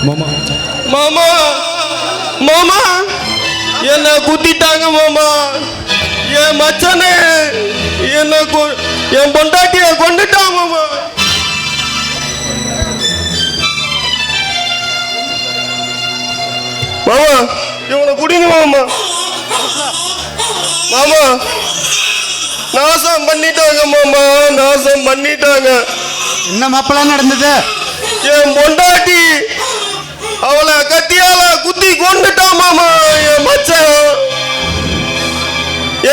மாமா மாமா மாமா என்ன குத்திட்டாங்க மாமா. என் மச்சனே என்ன என் பொண்டாட்டிய கொண்டுட்டான் மாமா. மாமா இவனை குடிங்க மாமா. மாமா நாசம் பண்ணிட்டாங்க மாமா, நாசம் பண்ணிட்டாங்க. என்ன மாப்பிள்ள நடந்தது? என் பொண்டாட்டி அவளை கத்தியால குத்தி கொண்டுட்டான் மாமா. என் மச்சான்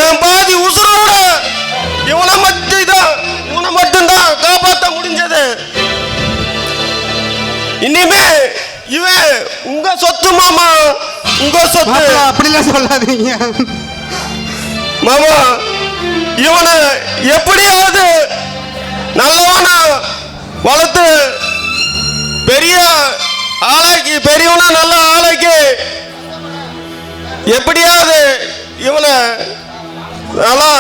என் பாதி உசுரோட இவனை மட்டும்தான் காப்பாற்ற முடிஞ்சது. இனிமே இவன் உங்க சொத்து மாமா, உங்க சொத்து. அப்படிலாம் சொல்லாதீங்க மாமா. இவனை எப்படியாவது நல்லவனா வளர்த்து பெரிய ஆளாக்கி, பெரியவனா நல்ல ஆளாக்கி, எப்படியாவது இவனை நல்லா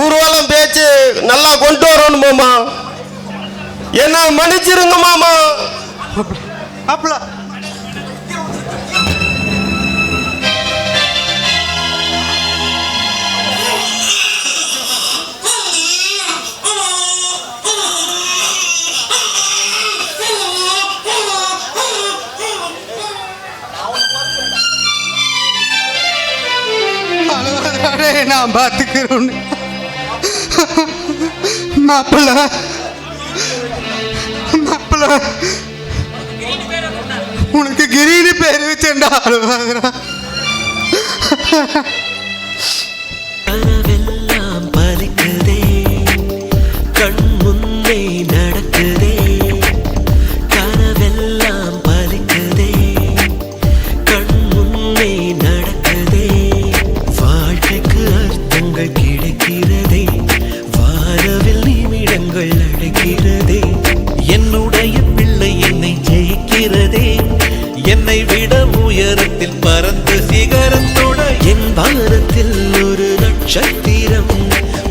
ஊர்வலம் பேச்சு நல்லா கொண்டு வரணும் மாமா. என்ன மன்னிச்சிருங்க மாமா. மாப்பிள்ள நான் பார்த்துக்கிறேன். மாப்பிள்ள மாப்பிள்ள உனக்கு கிரின்னு பேர் வச்சேன்டா. கனவெல்லாம் பலிக்குதே, கண் முன்னே நடக்குதே. கனவெல்லாம் பலிக்குதே, கண் முன்னே நடக்குதே. வாழ்க்கைக்கு அர்த்தங்கள் கிடைக்கிறதே, வானவில் நிமிடங்கள் அடைக்கிறதே. என்னுடைய பிள்ளை என்னை ஜெயிக்கிறதே, என்னை விட உயரத்தில் பறந்து சிகரத்தோட என் வானத்தில் ஒரு நட்சத்திரம்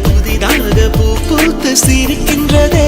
புதிதாக பூ பூத்து சிரிக்கின்றதே.